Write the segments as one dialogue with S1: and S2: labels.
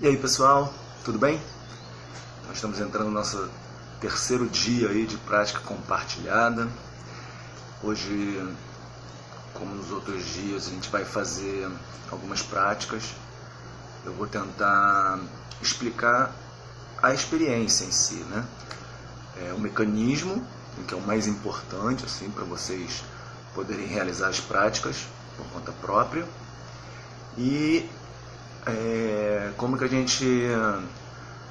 S1: E aí pessoal, tudo bem? Nós estamos entrando no nosso terceiro dia aí de prática compartilhada. Hoje, como nos outros dias, a gente vai fazer algumas práticas. Eu vou tentar explicar a experiência em si, né? O mecanismo, que é o mais importante assim, para vocês poderem realizar as práticas por conta própria. E como que a gente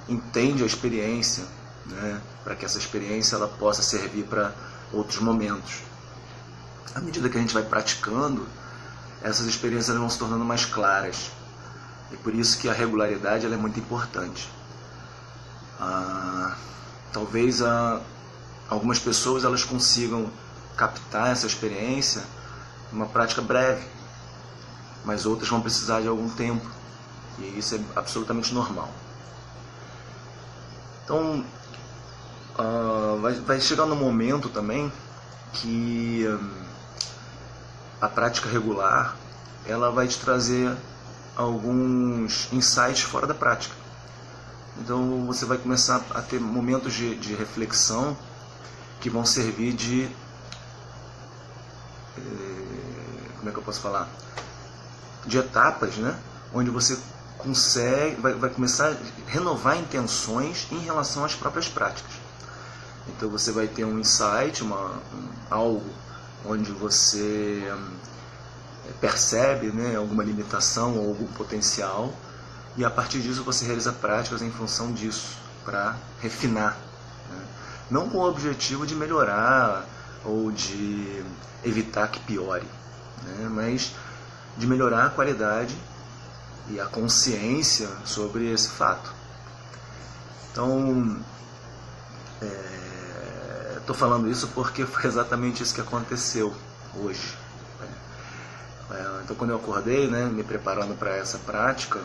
S1: entende a experiência, né, para que essa experiência ela possa servir para outros momentos. À medida que a gente vai praticando, essas experiências vão se tornando mais claras. E por isso que a regularidade ela é muito importante. Talvez algumas pessoas elas consigam captar essa experiência numa prática breve, mas outras vão precisar de algum tempo. E isso é absolutamente normal. Então, vai chegar no momento também que a prática regular ela vai te trazer alguns insights fora da prática. Então, você vai começar a ter momentos de reflexão que vão servir de... como é que eu posso falar? De etapas, né? Onde você vai começar a renovar intenções em relação às próprias práticas. Então você vai ter um insight, algo onde você percebe, né, alguma limitação ou algum potencial, e a partir disso você realiza práticas em função disso, para refinar, né? Não com o objetivo de melhorar ou de evitar que piore, né, mas de melhorar a qualidade e a consciência sobre esse fato. Então, estou falando isso porque foi exatamente isso que aconteceu hoje. Então, quando eu acordei, né, me preparando para essa prática,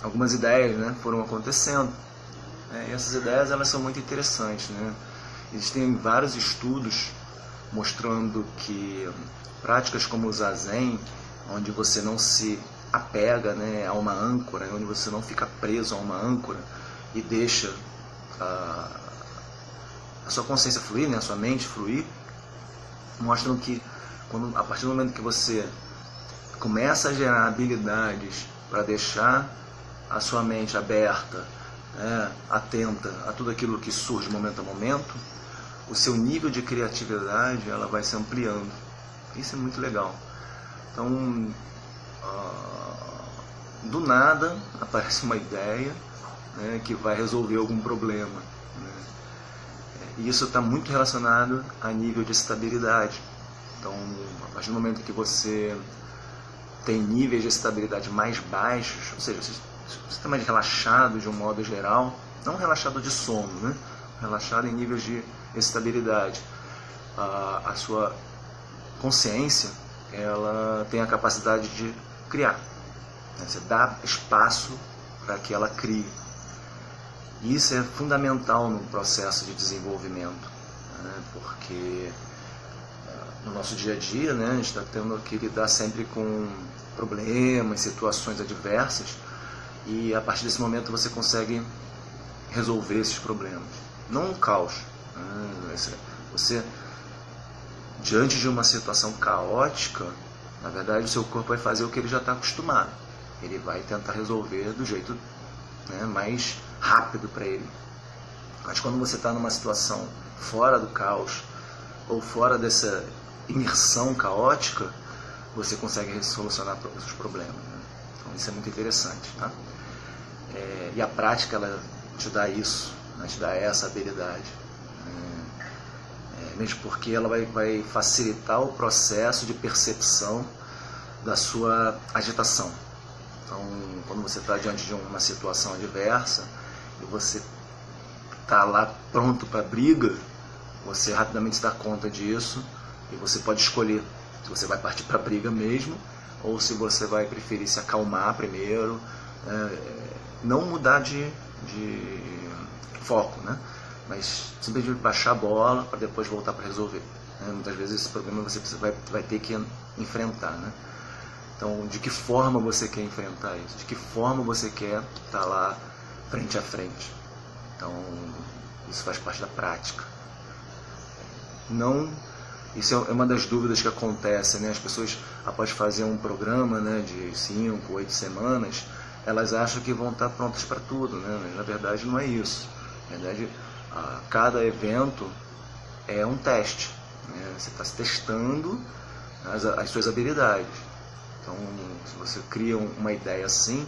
S1: algumas ideias, né, foram acontecendo. E essas ideias elas são muito interessantes, né? Existem vários estudos mostrando que práticas como o Zazen, onde você não se apega, né, a uma âncora, onde você não fica preso a uma âncora e deixa a sua consciência fluir, né, a sua mente fluir, mostram que a partir do momento que você começa a gerar habilidades para deixar a sua mente aberta, né, atenta a tudo aquilo que surge momento a momento, o seu nível de criatividade ela vai se ampliando. Isso é muito legal. Então, do nada aparece uma ideia, né, que vai resolver algum problema, né? E isso está muito relacionado a nível de estabilidade. Então, a partir do momento que você tem níveis de estabilidade mais baixos, ou seja, você está mais relaxado de um modo geral, não relaxado de sono, né? Relaxado em níveis de estabilidade, a sua consciência ela tem a capacidade de criar, né? Você dá espaço para que ela crie. E isso é fundamental no processo de desenvolvimento, né? Porque no nosso dia a dia, né, a gente está tendo que lidar sempre com problemas, situações adversas, e a partir desse momento você consegue resolver esses problemas. Não um caos, né? Você, diante de uma situação caótica, na verdade o seu corpo vai fazer o que ele já está acostumado. Ele vai tentar resolver do jeito, né, mais rápido para ele. Mas quando você está numa situação fora do caos, ou fora dessa imersão caótica, você consegue solucionar os problemas, né? Então isso é muito interessante, tá? E a prática ela te dá isso, né, te dá essa habilidade. Mesmo porque ela vai facilitar o processo de percepção da sua agitação. Então, quando você está diante de uma situação adversa e você está lá pronto para a briga, você rapidamente se dá conta disso e você pode escolher se você vai partir para a briga mesmo ou se você vai preferir se acalmar primeiro, não mudar de foco, né? Mas simplesmente baixar a bola para depois voltar para resolver, né? Muitas vezes esse problema você vai ter que enfrentar, né? Então, de que forma você quer enfrentar isso? De que forma você quer estar lá frente a frente? Então, isso faz parte da prática. Isso é uma das dúvidas que acontece, né? As pessoas, após fazer um programa, né, de 5, 8 semanas, elas acham que vão estar prontas para tudo, né? Mas, na verdade, não é isso. Na verdade, cada evento é um teste, né? Você está testando as suas habilidades. Então, se você cria uma ideia assim,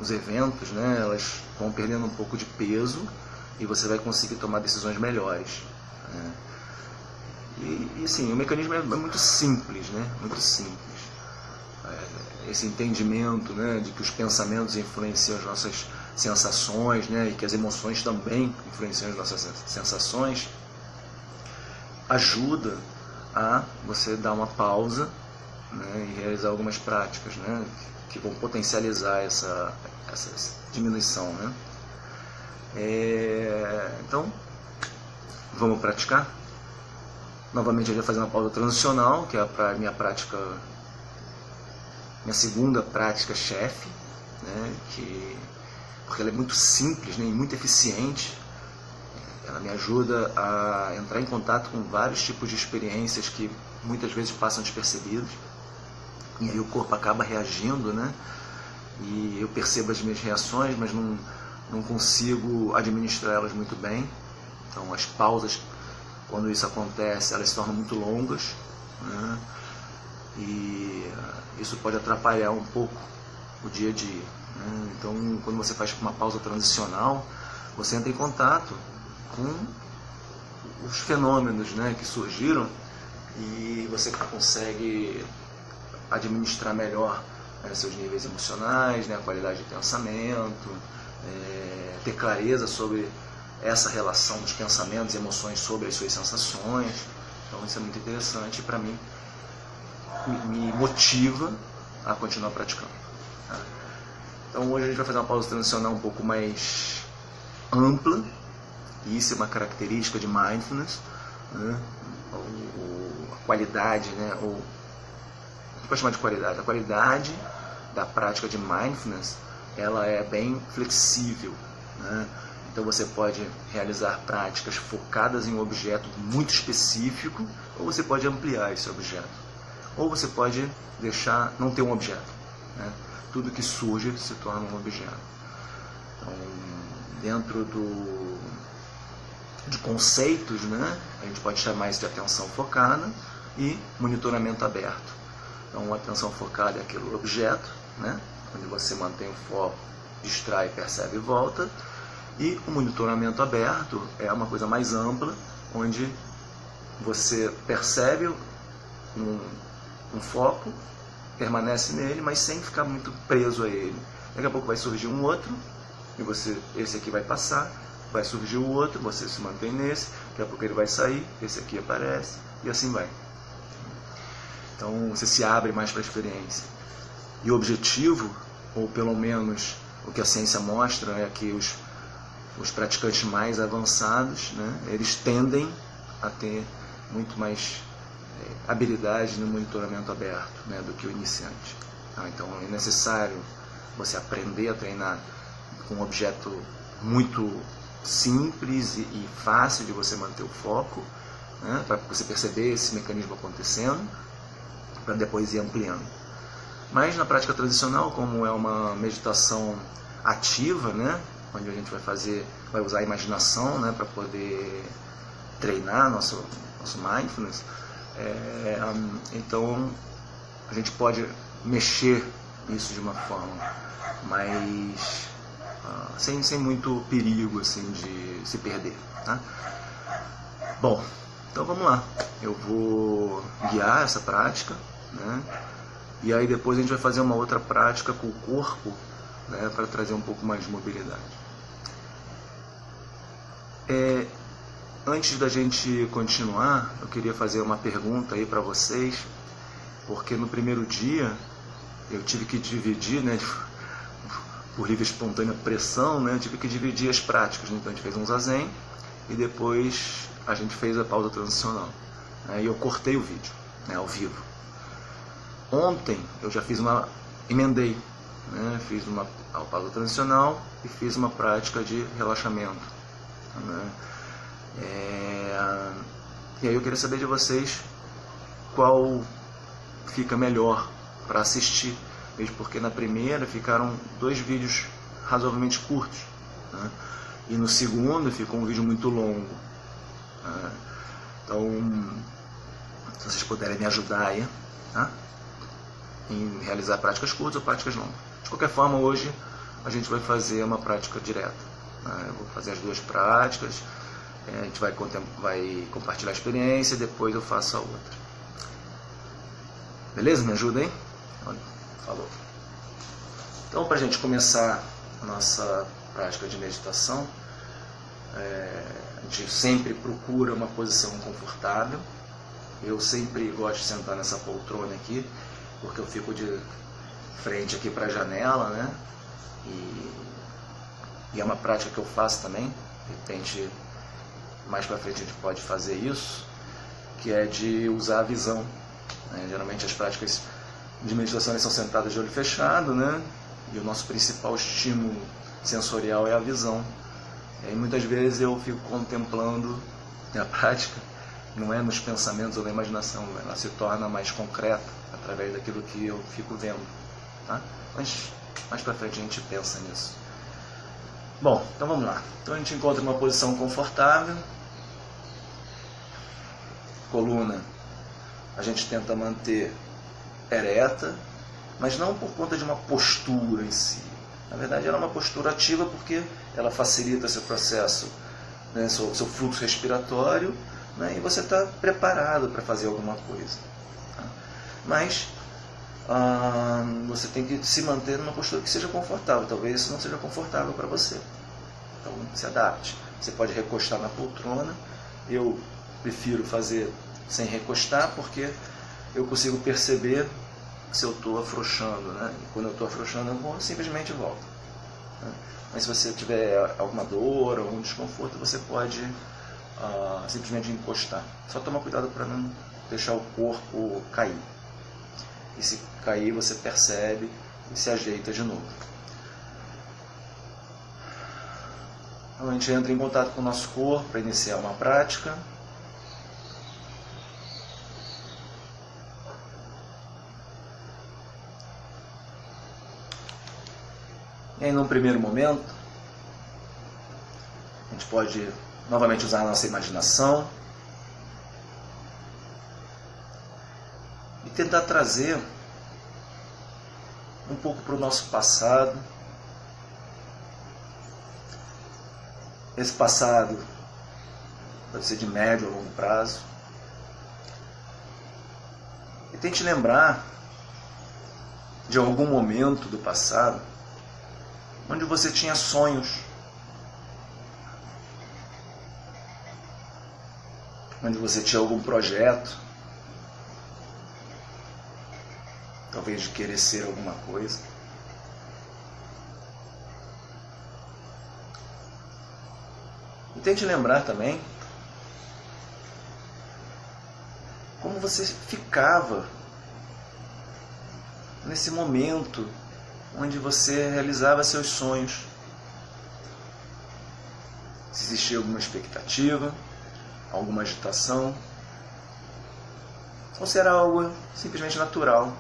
S1: os eventos, né, elas vão perdendo um pouco de peso e você vai conseguir tomar decisões melhores, né? E sim, o mecanismo é muito simples, né? Muito simples. Esse entendimento, né, de que os pensamentos influenciam as nossas sensações, né, e que as emoções também influenciam as nossas sensações, ajuda a você dar uma pausa, né, e realizar algumas práticas, né, que vão potencializar essa diminuição, né? Então, vamos praticar. Novamente, a gente vai fazer uma pausa transicional, que é a minha segunda prática chefe, né, porque ela é muito simples, né, e muito eficiente. Ela me ajuda a entrar em contato com vários tipos de experiências que muitas vezes passam despercebidos. E aí o corpo acaba reagindo, né? E eu percebo as minhas reações, mas não consigo administrá-las muito bem. Então as pausas, quando isso acontece, elas se tornam muito longas, né? E isso pode atrapalhar um pouco o dia a dia, né? Então, quando você faz uma pausa transicional, você entra em contato com os fenômenos, né, que surgiram, e você consegue administrar melhor, né, seus níveis emocionais, né, a qualidade de pensamento, ter clareza sobre essa relação dos pensamentos e emoções sobre as suas sensações. Então isso é muito interessante e para mim me motiva a continuar praticando, tá? Então hoje a gente vai fazer uma pausa transicional um pouco mais ampla, e isso é uma característica de mindfulness, né? A qualidade, né? A gente pode chamar de qualidade. A qualidade da prática de mindfulness, ela é bem flexível, né? Então você pode realizar práticas focadas em um objeto muito específico, ou você pode ampliar esse objeto, ou você pode deixar não ter um objeto, né? Tudo que surge se torna um objeto. Então, dentro de conceitos, né, a gente pode chamar isso de atenção focada e monitoramento aberto. Então, a atenção focada é aquele objeto, né, onde você mantém o foco, distrai, percebe e volta. E o monitoramento aberto é uma coisa mais ampla, onde você percebe um foco, permanece nele, mas sem ficar muito preso a ele. Daqui a pouco vai surgir um outro, e esse aqui vai passar, vai surgir o outro, você se mantém nesse, daqui a pouco ele vai sair, esse aqui aparece, e assim vai. Então você se abre mais para a experiência. E o objetivo, ou pelo menos o que a ciência mostra, é que os praticantes mais avançados, né, eles tendem a ter muito mais habilidade no monitoramento aberto, né, do que o iniciante. Então é necessário você aprender a treinar com um objeto muito simples e fácil de você manter o foco, né, para você perceber esse mecanismo acontecendo, para depois ir ampliando. Mas na prática tradicional, como é uma meditação ativa, né, onde a gente vai usar a imaginação, né, para poder treinar nosso mindfulness, então a gente pode mexer isso de uma forma mais sem muito perigo assim de se perder, tá? Bom, então vamos lá. Eu vou guiar essa prática, né? E aí depois a gente vai fazer uma outra prática com o corpo, né, para trazer um pouco mais de mobilidade. Antes da gente continuar, eu queria fazer uma pergunta aí para vocês, porque no primeiro dia eu tive que dividir, né, por livre e espontânea pressão, né, eu tive que dividir as práticas, né? Então a gente fez um zazen e depois a gente fez a pausa transicional, né, e eu cortei o vídeo, né, ao vivo. Ontem eu já emendei, né? Fiz uma pausa transicional e fiz uma prática de relaxamento, né? E aí eu queria saber de vocês qual fica melhor para assistir, mesmo porque na primeira ficaram 2 vídeos razoavelmente curtos, né? E no segundo ficou um vídeo muito longo, né? Então, se vocês puderem me ajudar aí, tá? Em realizar práticas curtas ou práticas longas. De qualquer forma, hoje a gente vai fazer uma prática direta, né? Eu vou fazer as 2 práticas, a gente vai compartilhar a experiência e depois eu faço a outra. Beleza? Me ajuda aí? Falou. Então, para a gente começar a nossa prática de meditação, a gente sempre procura uma posição confortável. Eu sempre gosto de sentar nessa poltrona aqui, porque eu fico de frente aqui para a janela, né? E é uma prática que eu faço também. De repente, mais para frente a gente pode fazer isso, que é de usar a visão, né? Geralmente as práticas de meditação são sentadas de olho fechado, né? E o nosso principal estímulo sensorial é a visão. E aí, muitas vezes eu fico contemplando a prática, não é nos pensamentos ou na imaginação, ela se torna mais concreta através daquilo que eu fico vendo, tá? Mas mais para frente a gente pensa nisso. Bom, então vamos lá. Então a gente encontra uma posição confortável, coluna a gente tenta manter ereta, mas não por conta de uma postura em si. Na verdade, ela é uma postura ativa porque ela facilita seu processo, né, seu fluxo respiratório, né, e você está preparado para fazer alguma coisa. Tá? Mas você tem que se manter numa postura que seja confortável. Talvez isso não seja confortável para você. Então, se adapte. Você pode recostar na poltrona. Eu prefiro fazer sem recostar porque eu consigo perceber se eu estou afrouxando, né? E quando eu estou afrouxando, eu simplesmente volto, né? Mas se você tiver alguma dor, algum desconforto, você pode simplesmente encostar. Só toma cuidado para não deixar o corpo cair. E se cair, você percebe e se ajeita de novo. Então a gente entra em contato com o nosso corpo para iniciar uma prática. E aí, num primeiro momento, a gente pode novamente usar a nossa imaginação e tentar trazer um pouco para o nosso passado. Esse passado pode ser de médio ou longo prazo. E tente lembrar de algum momento do passado onde você tinha sonhos, onde você tinha algum projeto, talvez de querer ser alguma coisa. E tente lembrar também como você ficava nesse momento onde você realizava seus sonhos. Se existia alguma expectativa, alguma agitação, ou se era algo simplesmente natural.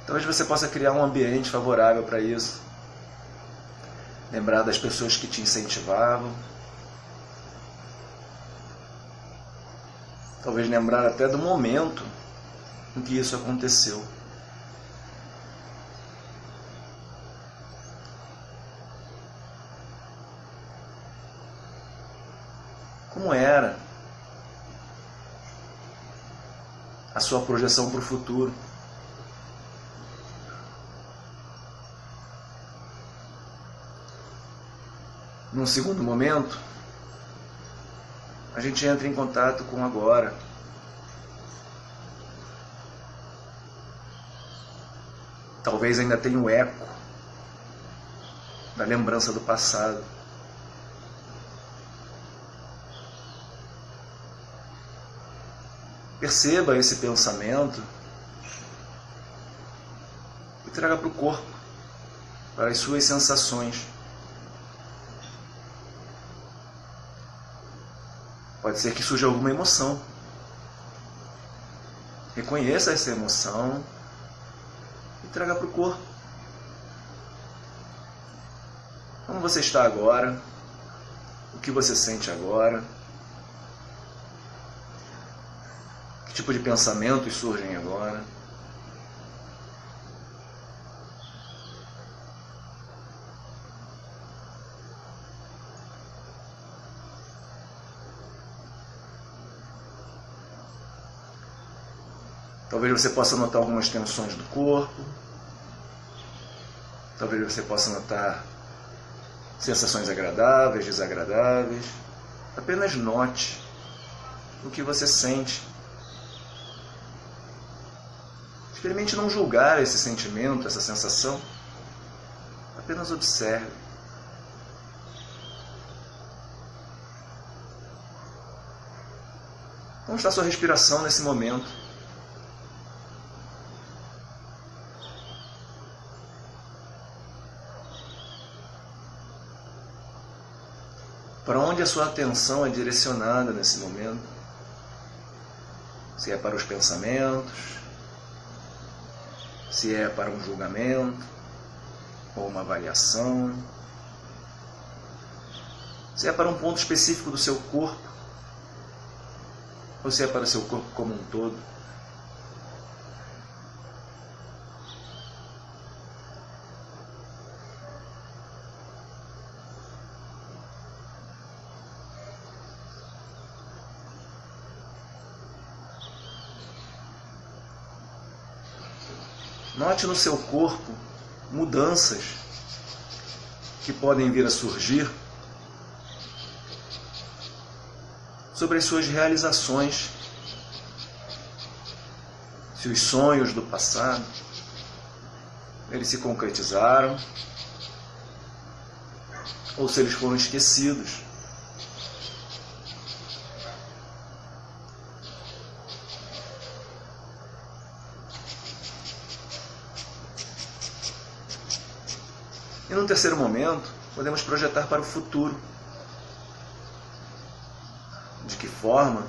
S1: Talvez você possa criar um ambiente favorável para isso. Lembrar das pessoas que te incentivavam. Talvez lembrar até do momento em que isso aconteceu. Como era a sua projeção para o futuro? Num segundo momento, a gente entra em contato com o agora. Talvez ainda tenha o eco da lembrança do passado. Perceba esse pensamento e traga para o corpo, para as suas sensações. Pode ser que surja alguma emoção. Reconheça essa emoção e traga para o corpo. Como você está agora? O que você sente agora? Que tipo de pensamentos surgem agora? Talvez você possa notar algumas tensões do corpo. Talvez você possa notar sensações agradáveis, desagradáveis. Apenas note o que você sente. Experimente não julgar esse sentimento, essa sensação. Apenas observe. Como está a sua respiração nesse momento? Para onde a sua atenção é direcionada nesse momento? Se é para os pensamentos, se é para um julgamento, ou uma avaliação, se é para um ponto específico do seu corpo, ou se é para o seu corpo como um todo. Note no seu corpo mudanças que podem vir a surgir sobre as suas realizações, se os sonhos do passado eles se concretizaram ou se eles foram esquecidos. E num terceiro momento, podemos projetar para o futuro. De que forma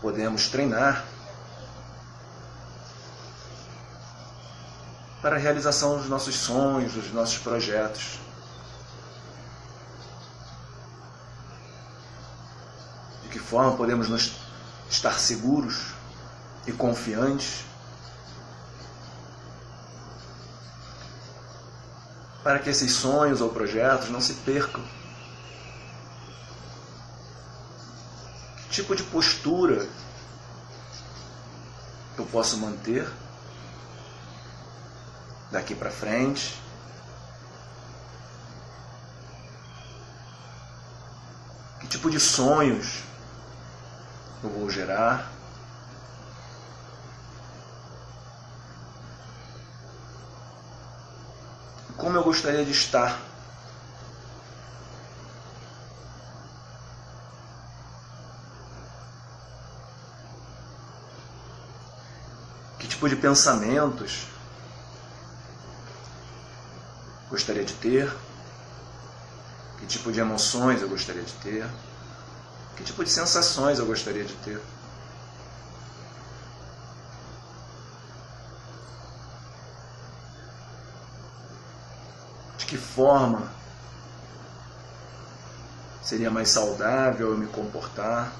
S1: podemos treinar para a realização dos nossos sonhos, dos nossos projetos. De que forma podemos estar seguros e confiantes para que esses sonhos ou projetos não se percam. Que tipo de postura eu posso manter daqui para frente? Que tipo de sonhos eu vou gerar? Como eu gostaria de estar? Que tipo de pensamentos gostaria de ter? Que tipo de emoções eu gostaria de ter? Que tipo de sensações eu gostaria de ter? De que forma seria mais saudável eu me comportar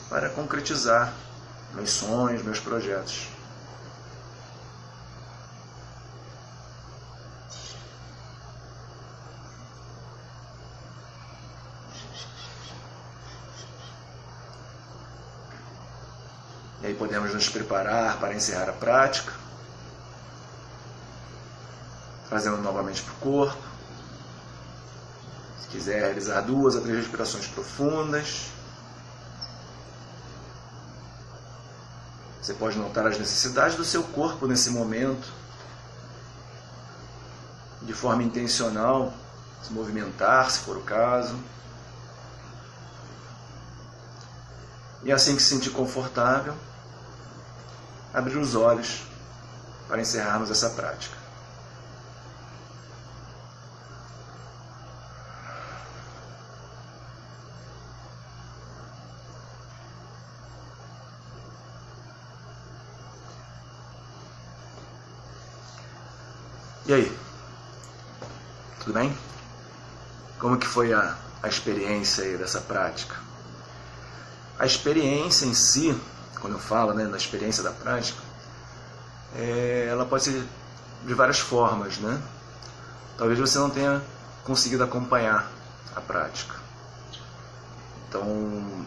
S1: para concretizar meus sonhos, meus projetos? E aí podemos nos preparar para encerrar a prática, trazendo novamente para o corpo. Se quiser realizar 2 a 3 respirações profundas. Você pode notar as necessidades do seu corpo nesse momento, de forma intencional, se movimentar, se for o caso. E assim que se sentir confortável, abrir os olhos para encerrarmos essa prática. E aí? Tudo bem? Como que foi a experiência aí dessa prática? A experiência em si, quando eu falo, né, da experiência da prática, ela pode ser de várias formas, né? Talvez você não tenha conseguido acompanhar a prática. Então,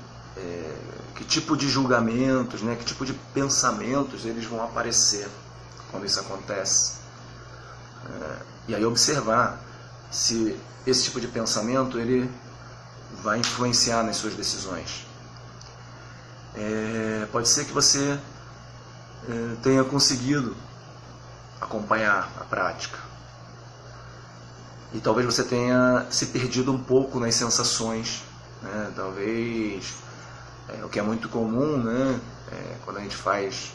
S1: que tipo de julgamentos, né, que tipo de pensamentos eles vão aparecer quando isso acontece? E aí observar se esse tipo de pensamento ele vai influenciar nas suas decisões. Pode ser que você tenha conseguido acompanhar a prática e talvez você tenha se perdido um pouco nas sensações, né? Talvez o que é muito comum, né? Quando a gente faz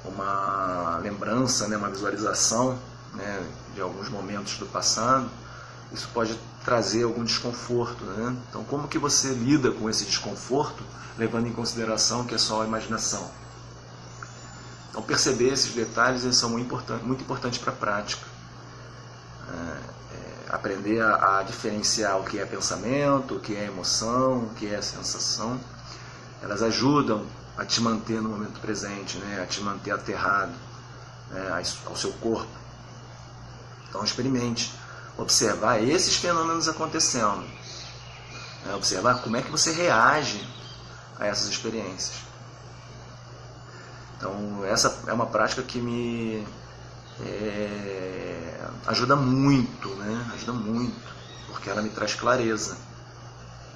S1: uma lembrança, né? Uma visualização, né? De alguns momentos do passado, isso pode trazer algum desconforto, né? Então, como que você lida com esse desconforto, levando em consideração que é só a imaginação? Então, perceber esses detalhes eles são muito importantes para a prática. Aprender a diferenciar o que é pensamento, o que é emoção, o que é sensação. Elas ajudam a te manter no momento presente, né? A te manter aterrado, né? Ao seu corpo. Então, experimente observar esses fenômenos acontecendo, né? Observar como é que você reage a essas experiências. Então, essa é uma prática que me ajuda muito, né? Ajuda muito, porque ela me traz clareza,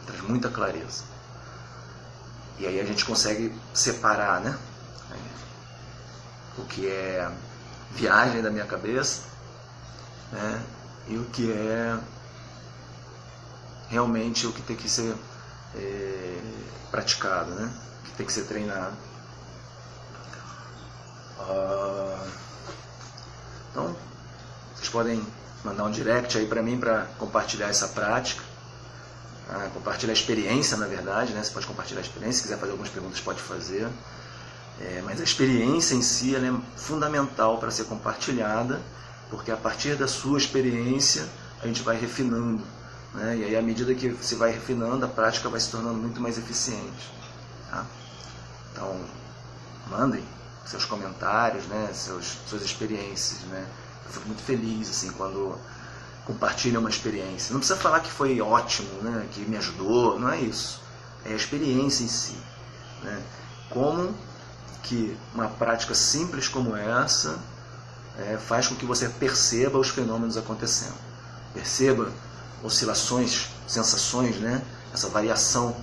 S1: traz muita clareza. E aí a gente consegue separar, né? O que é viagem da minha cabeça, né? E o que é realmente o que tem que ser praticado, né? O que tem que ser treinado. Então, vocês podem mandar um direct aí para mim para compartilhar essa prática, compartilhar a experiência, na verdade, né? Você pode compartilhar a experiência, se quiser fazer algumas perguntas pode fazer, mas a experiência em si ela é fundamental para ser compartilhada, porque a partir da sua experiência a gente vai refinando, né? E aí à medida que você vai refinando, a prática vai se tornando muito mais eficiente, tá? Então, mandem seus comentários, né? Suas experiências, né? Eu fico muito feliz assim, quando compartilham uma experiência. Não precisa falar que foi ótimo, né? Que me ajudou, não é isso. É a experiência em si, né? Como que uma prática simples como essa faz com que você perceba os fenômenos acontecendo. Perceba oscilações, sensações, né? Essa variação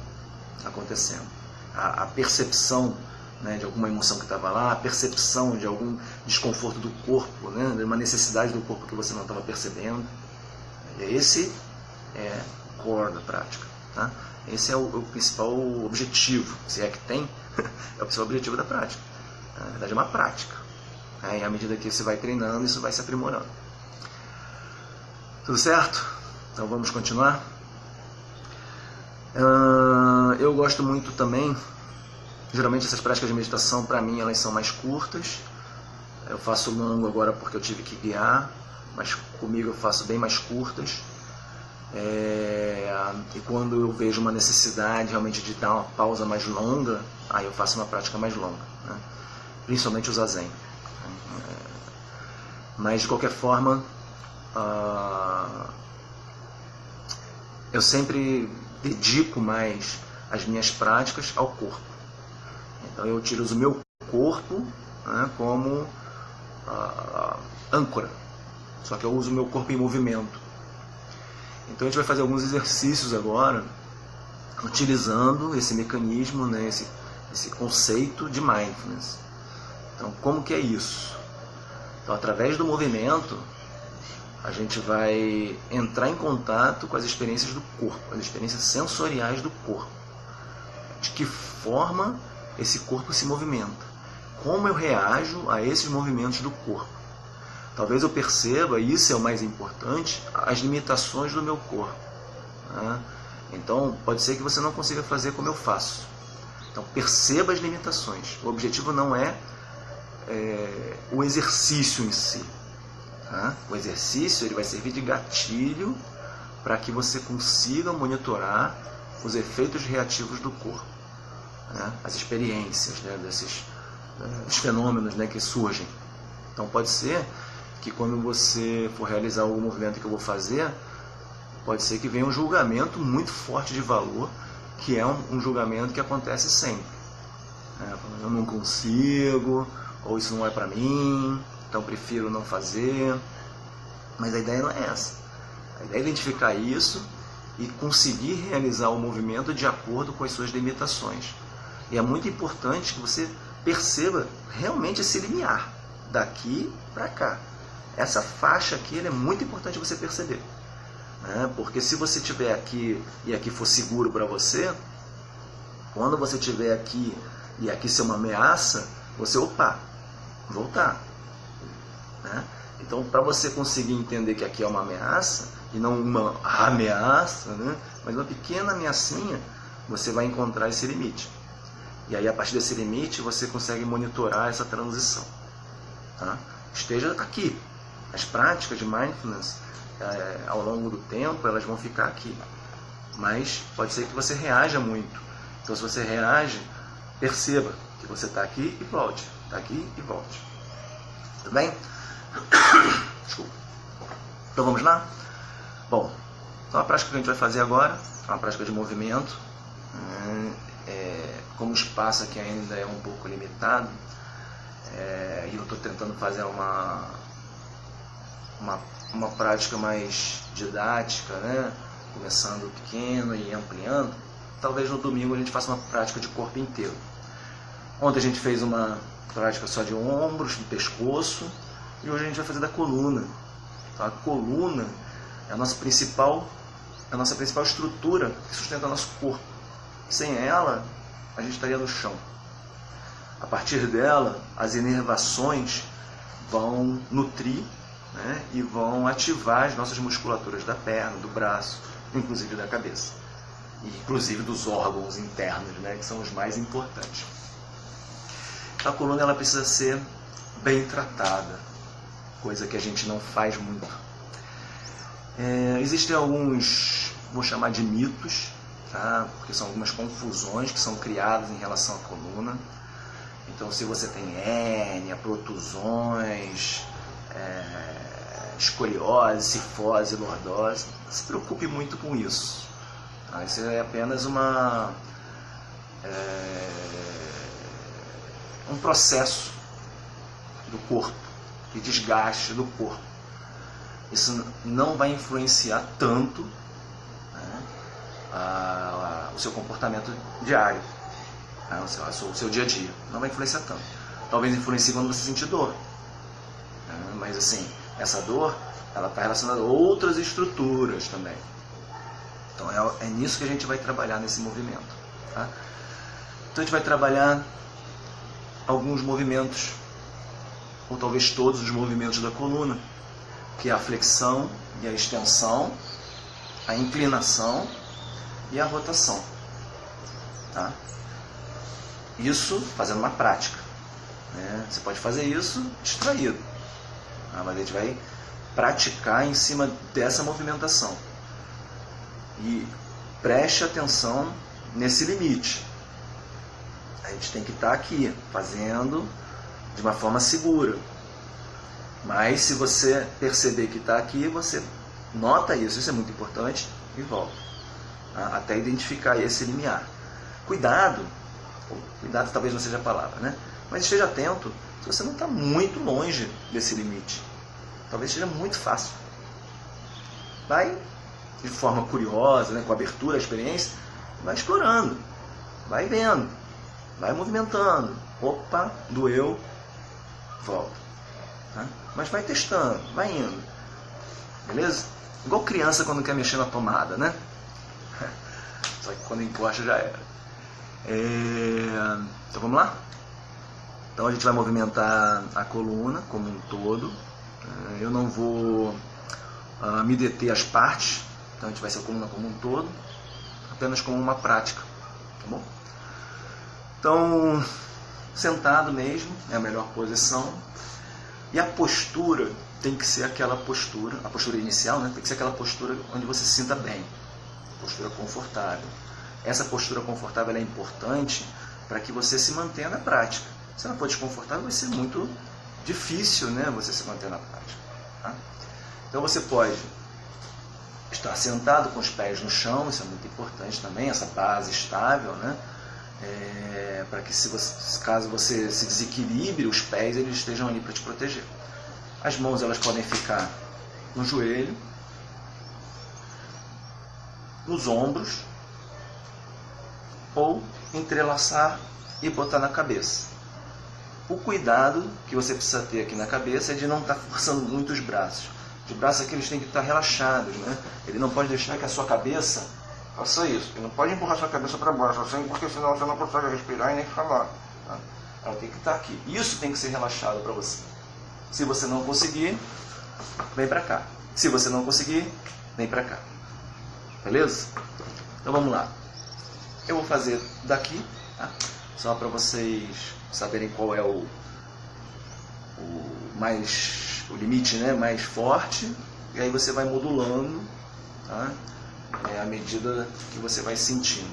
S1: acontecendo. A percepção, né, de alguma emoção que estava lá, a percepção de algum desconforto do corpo, né, de uma necessidade do corpo que você não estava percebendo. Esse é o core da prática, tá? Esse é o principal objetivo, se é que tem, é o principal objetivo da prática. Na verdade é uma prática, né? E à medida que você vai treinando, isso vai se aprimorando. Tudo certo? Então vamos continuar? Eu gosto muito também. Geralmente essas práticas de meditação, para mim, elas são mais curtas. Eu faço longo agora porque eu tive que guiar, mas comigo eu faço bem mais curtas. E quando eu vejo uma necessidade realmente de dar uma pausa mais longa, aí eu faço uma prática mais longa, né? Principalmente o Zazen. Mas de qualquer forma, eu sempre dedico mais as minhas práticas ao corpo. Então eu utilizo o meu corpo, né, como âncora, só que eu uso o meu corpo em movimento. Então a gente vai fazer alguns exercícios agora, utilizando esse mecanismo, né, esse conceito de mindfulness. Então, como que é isso? Então, através do movimento, a gente vai entrar em contato com as experiências do corpo, as experiências sensoriais do corpo. De que forma esse corpo se movimenta? Como eu reajo a esses movimentos do corpo? Talvez eu perceba, e isso é o mais importante, as limitações do meu corpo. Né? Então, pode ser que você não consiga fazer como eu faço. Então, perceba as limitações. O objetivo não é o exercício em si. Tá? O exercício ele vai servir de gatilho para que você consiga monitorar os efeitos reativos do corpo, né? As experiências, né, desses os fenômenos, né, que surgem. Então pode ser que quando você for realizar algum movimento que eu vou fazer, pode ser que venha um julgamento muito forte de valor, que é um julgamento que acontece sempre. Eu não consigo, ou isso não é para mim, então prefiro não fazer. Mas a ideia não é essa. A ideia é identificar isso e conseguir realizar o movimento de acordo com as suas limitações. E é muito importante que você perceba realmente esse limiar, daqui para cá. Essa faixa aqui é muito importante você perceber. Né? Porque se você estiver aqui e aqui for seguro para você, quando você estiver aqui e aqui ser uma ameaça, você, voltar. Né? Então, para você conseguir entender que aqui é uma ameaça, e não uma ameaça, né? Mas uma pequena ameaçinha, você vai encontrar esse limite. E aí, a partir desse limite, você consegue monitorar essa transição. Tá? Esteja aqui. As práticas de mindfulness, ao longo do tempo, elas vão ficar aqui. Mas pode ser que você reaja muito. Então, se você reage, perceba que você está aqui e volte. Está aqui e volte. Tudo bem? Desculpa. Então vamos lá? Bom, então a prática que a gente vai fazer agora é uma prática de movimento. Como o espaço aqui ainda é um pouco limitado, e eu estou tentando fazer uma prática mais didática, né? Começando pequeno e ampliando, talvez no domingo a gente faça uma prática de corpo inteiro. Ontem a gente fez uma prática só de ombros, de pescoço, e hoje a gente vai fazer da coluna. Então, a coluna é a nossa principal estrutura que sustenta o nosso corpo. Sem ela, a gente estaria no chão. A partir dela, as inervações vão nutrir, né, e vão ativar as nossas musculaturas da perna, do braço, inclusive da cabeça. E inclusive dos órgãos internos, né, que são os mais importantes. Então, a coluna ela precisa ser bem tratada, coisa que a gente não faz muito. Existem alguns, vou chamar de mitos, tá? Porque são algumas confusões que são criadas em relação à coluna. Então, se você tem hérnia, protusões, escoliose, cifose, lordose, não se preocupe muito com isso. Tá? Isso é apenas um processo do corpo, de desgaste do corpo. Isso não vai influenciar tanto, né, o seu comportamento diário, né, o seu dia a dia. Não vai influenciar tanto. Talvez influencie quando você sentir dor. Né, mas assim, essa dor ela está relacionada a outras estruturas também. Então é nisso que a gente vai trabalhar nesse movimento. Tá? Então a gente vai trabalhar alguns movimentos, ou talvez todos os movimentos da coluna, que é a flexão e a extensão, a inclinação e a rotação. Tá? Isso fazendo uma prática. Né? Você pode fazer isso distraído, tá? Mas a gente vai praticar em cima dessa movimentação. E preste atenção nesse limite. A gente tem que estar aqui, fazendo de uma forma segura. Mas se você perceber que está aqui, você nota isso é muito importante, e volta. Tá? Até identificar esse limiar. Cuidado talvez não seja a palavra, né? Mas esteja atento se você não está muito longe desse limite. Talvez seja muito fácil. Vai de forma curiosa, né, com abertura à experiência, vai explorando, vai vendo, vai movimentando. Opa, doeu, volta. Tá? Mas vai testando, vai indo. Beleza? Igual criança quando quer mexer na tomada, né? Só que quando encosta já era. Então vamos lá? Então a gente vai movimentar a coluna como um todo. Eu não vou me deter às partes. Então a gente vai ser a coluna como um todo. Apenas como uma prática. Tá bom? Então, sentado mesmo é a melhor posição. E a postura tem que ser aquela postura, a postura inicial, né? Tem que ser aquela postura onde você se sinta bem. Postura confortável. Essa postura confortável é importante para que você se mantenha na prática. Se não for desconfortável, vai ser muito difícil, né, você se manter na prática. Tá? Então você pode estar sentado com os pés no chão, isso é muito importante também, essa base estável, né? Para que caso você se desequilibre, os pés eles estejam ali para te proteger. As mãos elas podem ficar no joelho, nos ombros, ou entrelaçar e botar na cabeça. O cuidado que você precisa ter aqui na cabeça é de não estar forçando muito os braços. Os braços aqui eles têm que estar relaxados, né? Ele não pode deixar que a sua cabeça faça isso. Ele não pode empurrar a sua cabeça para baixo, assim, porque senão você não consegue respirar e nem falar. Tá? Ela tem que estar aqui. Isso tem que ser relaxado para você. Se você não conseguir, vem para cá. Se você não conseguir, vem para cá. Beleza? Então vamos lá. Eu vou fazer daqui, tá? Só para vocês saberem qual é o limite, né, mais forte. E aí você vai modulando, tá? À medida que você vai sentindo.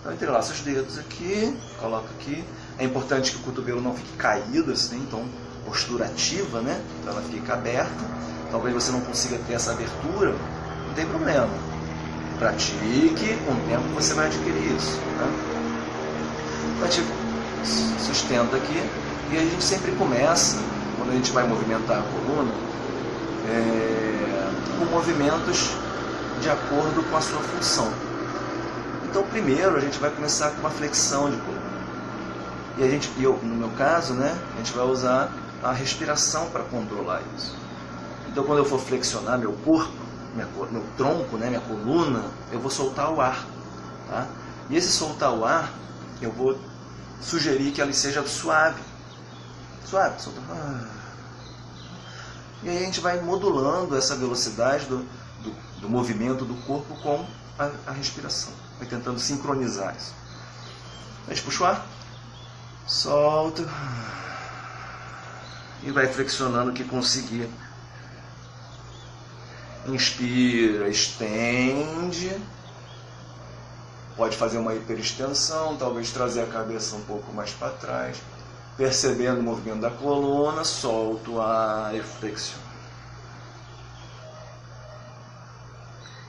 S1: Então entrelaça os dedos aqui, coloca aqui. É importante que o cotovelo não fique caído assim, então postura ativa, né? Para ela ficar aberta. Talvez você não consiga ter essa abertura, não tem problema. Pratique, com o tempo você vai adquirir isso. Tá? A gente sustenta aqui e a gente sempre começa, quando a gente vai movimentar a coluna, com movimentos de acordo com a sua função. Então primeiro a gente vai começar com uma flexão de coluna. E no meu caso, né, a gente vai usar a respiração para controlar isso. Então quando eu for flexionar meu corpo, meu tronco, né, minha coluna, eu vou soltar o ar. Tá? E esse soltar o ar, eu vou sugerir que ela seja suave. Suave, solta. E aí a gente vai modulando essa velocidade do movimento do corpo com a respiração. Vai tentando sincronizar isso. A gente puxa o ar, solta e vai flexionando o que conseguir. Inspira, estende. Pode fazer uma hiperextensão, talvez trazer a cabeça um pouco mais para trás. Percebendo o movimento da coluna, solta o ar e flexiona.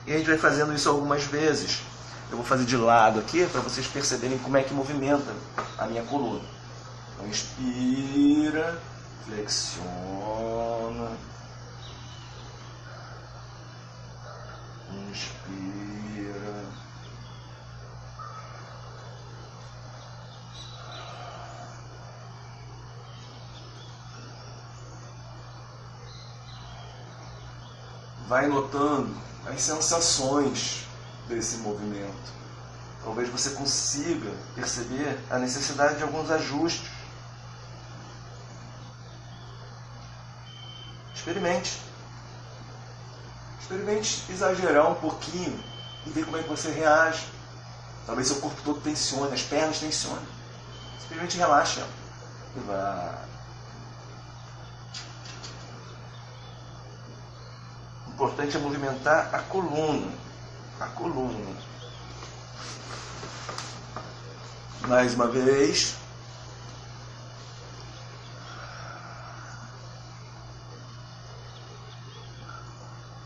S1: E a gente vai fazendo isso algumas vezes. Eu vou fazer de lado aqui para vocês perceberem como é que movimenta a minha coluna. Então inspira, flexiona. Inspira. Vai notando as sensações desse movimento. Talvez você consiga perceber a necessidade de alguns ajustes. Experimente. Experimente exagerar um pouquinho e ver como é que você reage. Talvez seu corpo todo tensione, as pernas tensionem. Simplesmente relaxa e vai. O importante é movimentar a coluna. A coluna. Mais uma vez.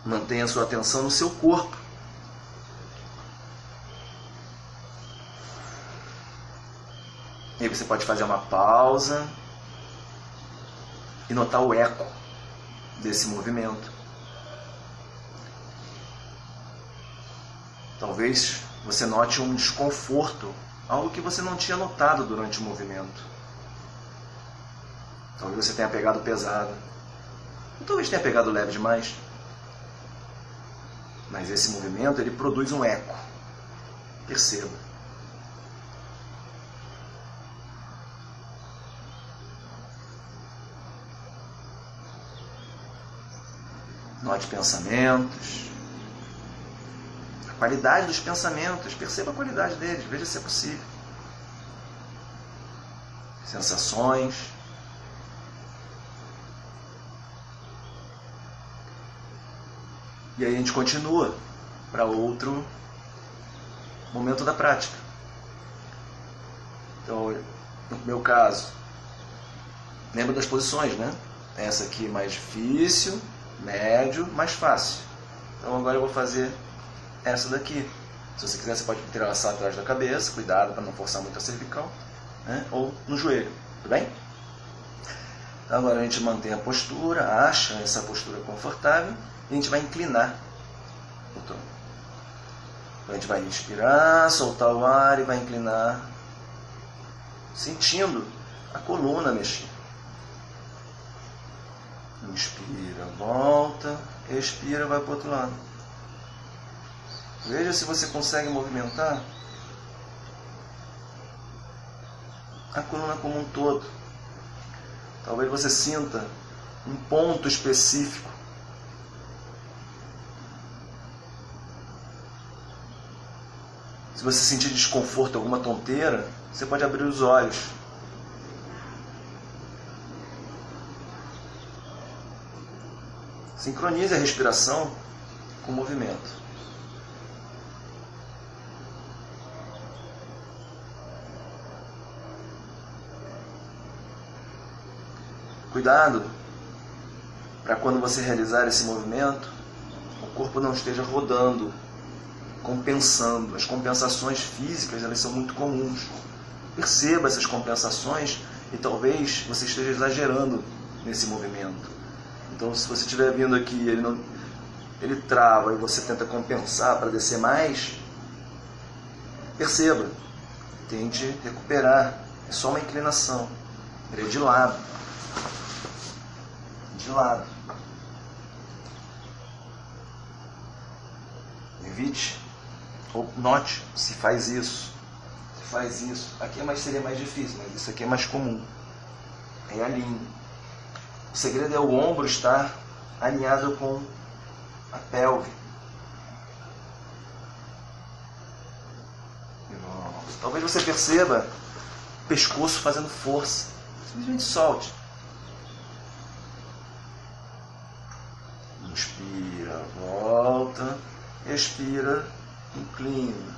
S1: Mantenha a sua atenção no seu corpo. E aí você pode fazer uma pausa e notar o eco desse movimento. Talvez você note um desconforto, algo que você não tinha notado durante o movimento. Talvez você tenha pegado pesado. Ou talvez tenha pegado leve demais. Mas esse movimento, ele produz um eco. Perceba. Note pensamentos. A qualidade dos pensamentos. Perceba a qualidade deles. Veja se é possível. Sensações. E aí a gente continua para outro momento da prática. Então, no meu caso, lembra das posições, né? Essa aqui mais difícil, médio, mais fácil. Então agora eu vou fazer essa daqui. Se você quiser, você pode entrelaçar atrás da cabeça, cuidado para não forçar muito a cervical, né? Ou no joelho, tudo bem? Então agora a gente mantém a postura, acha essa postura confortável. E a gente vai inclinar o tronco. A gente vai inspirar, soltar o ar e vai inclinar, sentindo a coluna mexer. Inspira, volta, expira, vai para o outro lado. Veja se você consegue movimentar a coluna como um todo. Talvez você sinta um ponto específico. Se você sentir desconforto, alguma tonteira, você pode abrir os olhos. Sincronize a respiração com o movimento. Cuidado para quando você realizar esse movimento, o corpo não esteja rodando, compensando. As compensações físicas, elas são muito comuns. Perceba essas compensações e talvez você esteja exagerando nesse movimento. Então, se você estiver vindo aqui, ele trava e você tenta compensar para descer mais, perceba, tente recuperar. É só uma inclinação. Ele é de lado. De lado. Evite. Ou note se faz isso. Se faz isso. Aqui seria mais difícil, mas isso aqui é mais comum. Aí alinhe. O segredo é o ombro estar alinhado com a pelve. Talvez você perceba o pescoço fazendo força. Simplesmente solte. Inspira, volta. Expira, inclina.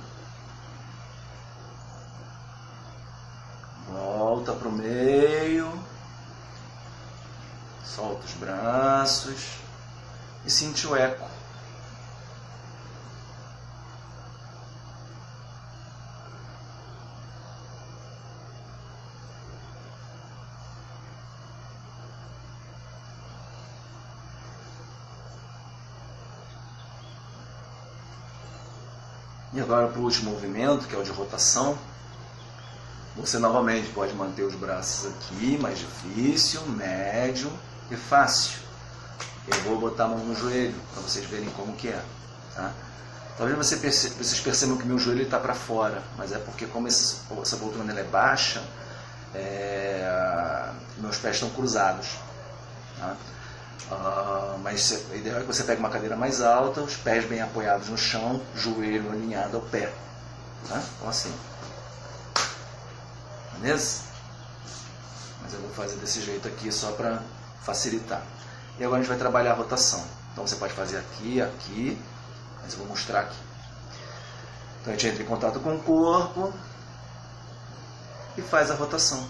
S1: Volta para o meio. Solta os braços. E sente o eco. E agora para o último movimento, que é o de rotação. Você novamente pode manter os braços aqui, mais difícil, médio e fácil. Eu vou botar a mão no joelho, para vocês verem como que é. Tá? Talvez vocês percebam que meu joelho está para fora, mas é porque como essa poltrona é baixa, meus pés estão cruzados. Tá? Mas o ideal é que você pegue uma cadeira mais alta, os pés bem apoiados no chão, joelho alinhado ao pé. Tá? Então assim. Beleza? Mas eu vou fazer desse jeito aqui só para facilitar. E agora a gente vai trabalhar a rotação. Então você pode fazer aqui, aqui, mas eu vou mostrar aqui. Então a gente entra em contato com o corpo e faz a rotação.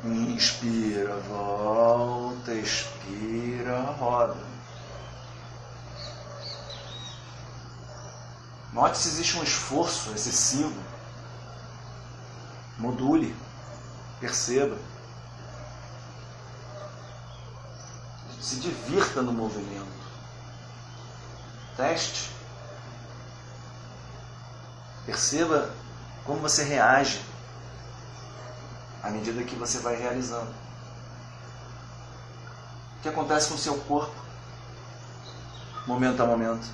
S1: Inspira, volta, expira, roda. Note se existe um esforço excessivo. Module, perceba. Se divirta no movimento. Teste. Perceba como você reage à medida que você vai realizando. O que acontece com o seu corpo, momento a momento.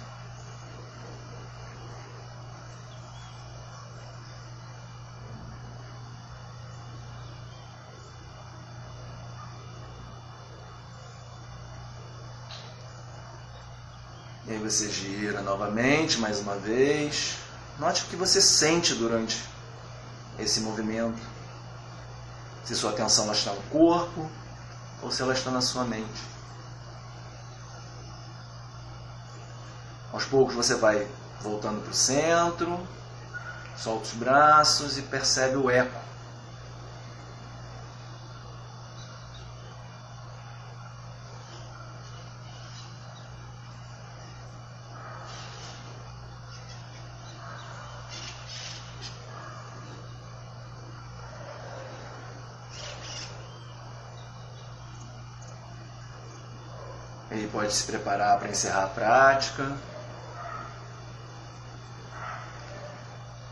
S1: E aí você gira novamente, mais uma vez. Note o que você sente durante esse movimento. Se sua atenção ela está no corpo ou se ela está na sua mente. Aos poucos você vai voltando para o centro, solta os braços e percebe o eco. Ele pode se preparar para encerrar a prática.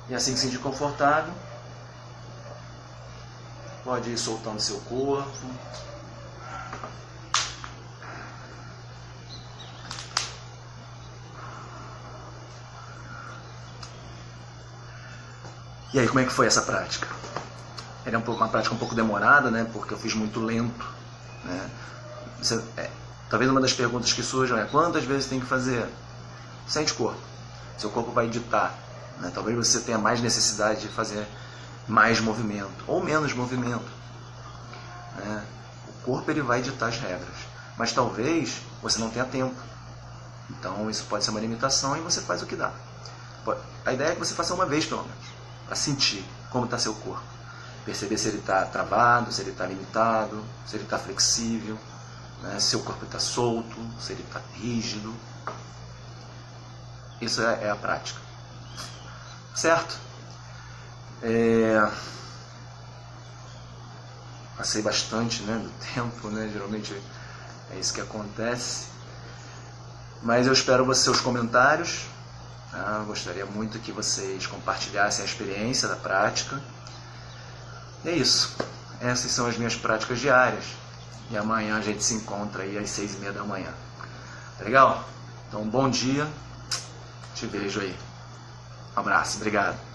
S1: E assim que se sentir confortável, pode ir soltando seu corpo. E aí, como é que foi essa prática? Era uma prática um pouco demorada, né? Porque eu fiz muito lento, né? Talvez uma das perguntas que surjam é: quantas vezes tem que fazer? Sente o corpo. Seu corpo vai ditar, né? Talvez você tenha mais necessidade de fazer mais movimento ou menos movimento, né? O corpo ele vai ditar as regras, mas talvez você não tenha tempo. Então isso pode ser uma limitação e você faz o que dá. A ideia é que você faça uma vez pelo menos, para sentir como está seu corpo. Perceber se ele está travado, se ele está limitado, se ele está flexível, né? Se seu corpo está solto, se ele está rígido. Isso é a prática. Certo? Passei bastante, né, do tempo, né? Geralmente é isso que acontece. Mas eu espero os seus comentários. Tá? Gostaria muito que vocês compartilhassem a experiência da prática. E é isso. Essas são as minhas práticas diárias. E amanhã a gente se encontra aí às 6h30 da manhã. Tá legal? Então, bom dia. Te vejo aí. Um abraço. Obrigado.